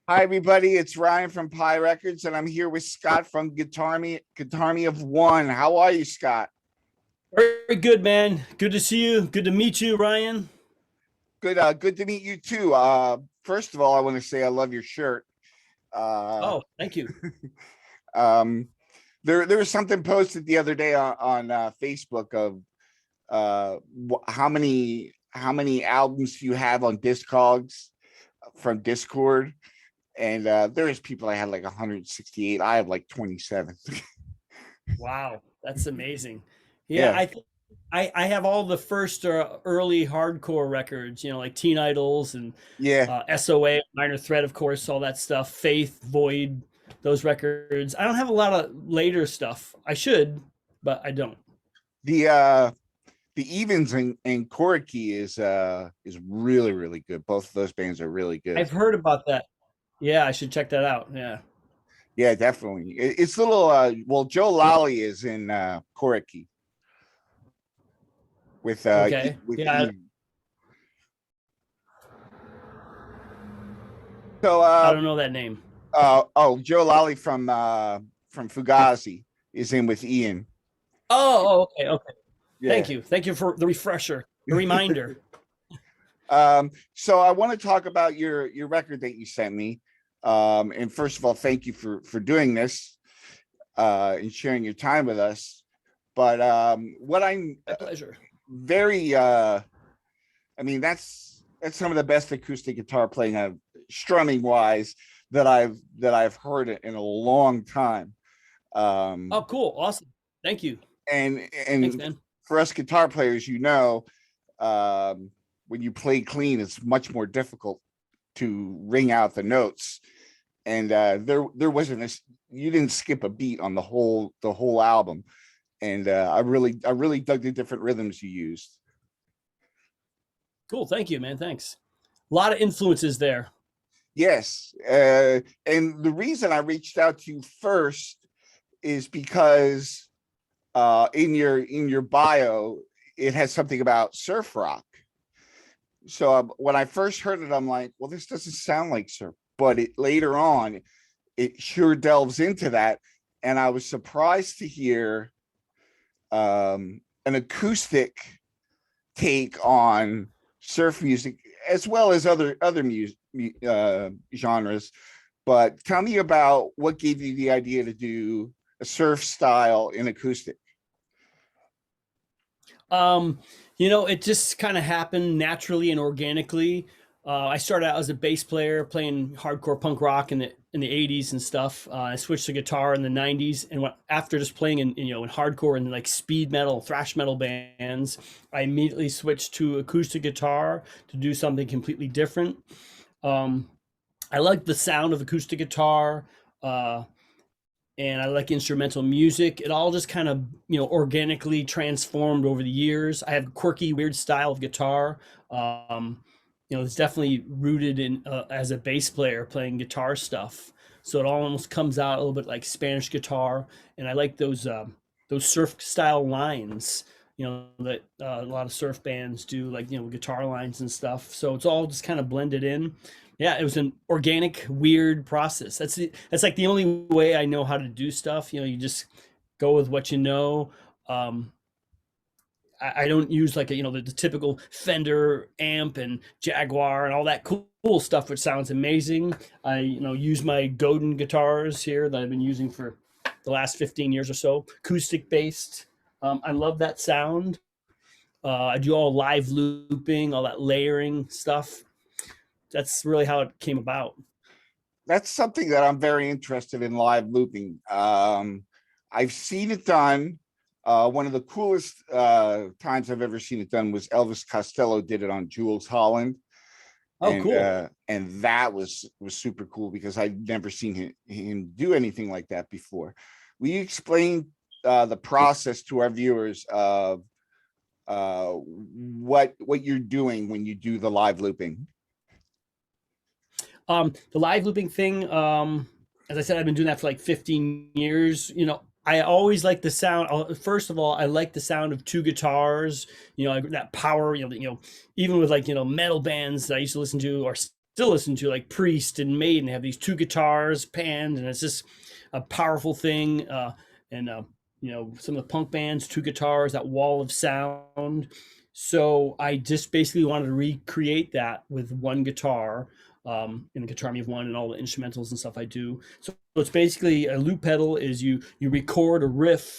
Hi, everybody. It's Ryan from Pi Records, and I'm here with Scott from Guitarmy of One. How are you, Scott? Very good, man. Good to see you. Good to meet you, Ryan. Good. Good to meet you too. First of all, I want to say I love your shirt. Uh, Oh, thank you. um, there was something posted the other day on Facebook of how many albums you have on Discogs from Discord, and there is people I had like 168. I have like 27. Wow, that's amazing. Yeah, Yeah, I have all the first early hardcore records. Like Teen Idols and yeah. SOA, Minor Threat, of course, all that stuff. Faith, Void, those records. I don't have a lot of later stuff. I should, but I don't. The uh the Evens and Corky is really really good. Both of those bands are really good. I've heard about that. Yeah, I should check that out. Yeah. Yeah, definitely. It's a little well, Joe Lally is in Corky Okay. with Yeah, Ian. So I don't know that name. Joe Lally from Fugazi is in with Ian. Okay, okay. Yeah. Thank you. Thank you for the refresher, the reminder. So I want to talk about your record that you sent me. And first of all, thank you for doing this and sharing your time with us. But what I'm My pleasure. very I mean that's some of the best acoustic guitar playing strumming wise that I've heard in a long time. Oh, Um cool. Awesome. Thank you. and Thanks, and man. for us guitar players, um when you play clean, it's much more difficult to ring out the notes. And there wasn't you didn't skip a beat on the whole album. And I really dug the different rhythms you used. Cool. Thank you, man. Thanks. A lot of influences there. Yes. And the reason I reached out to you first is because in your bio it has something about surf rock. So when I first heard it, I'm like, well, this doesn't sound like surf. But later on, it sure delves into that. And I was surprised to hear an acoustic take on surf music as well as other music genres. But tell me about what gave you the idea to do a surf style in acoustic. Um, it just kind of happened naturally and organically. I started out as a bass player playing hardcore punk rock in the 80s and stuff. I switched to guitar in the 90s, and after just playing in hardcore and like speed metal, thrash metal bands, I immediately switched to acoustic guitar to do something completely different. Um, I like the sound of acoustic guitar. Uh, and I like instrumental music. It all just kind of, organically transformed over the years. I have a quirky, weird style of guitar. Um, it's definitely rooted in as a bass player playing guitar stuff. So it almost comes out a little bit like Spanish guitar, and I like those surf style lines. That a lot of surf bands do, like guitar lines and stuff. So it's all just kind of blended in. Yeah, it was an organic, weird process. That's like the only way I know how to do stuff. You just go with what you know. Um, I don't use like the typical Fender amp and Jaguar and all that cool stuff, which sounds amazing. I use my Godin guitars here that I've been using for the last 15 years or so, acoustic based. I love that sound. I do all live looping, all that layering stuff. That's really how it came about. That's something that I'm very interested in, live looping. I've seen it done. One of the coolest times I've ever seen it done was Elvis Costello did it on Jules Holland, Oh, cool. and that was super cool because I'd never seen him do anything like that before. Will you explain the process to our viewers of what you're doing when you do the live looping? The live looping thing, as I said, I've been doing that for like 15 years. I always like the sound. First of all, I like the sound of two guitars. Like that power. Even with like metal bands that I used to listen to, or still listen to, like Priest and Maiden. They have these two guitars panned, and it's just a powerful thing. And you know, some of the punk bands, two guitars, that wall of sound. So I just basically wanted to recreate that with one guitar, in the Guitarmy of One, and all the instrumentals and stuff I do. So it's basically a loop pedal is you record a riff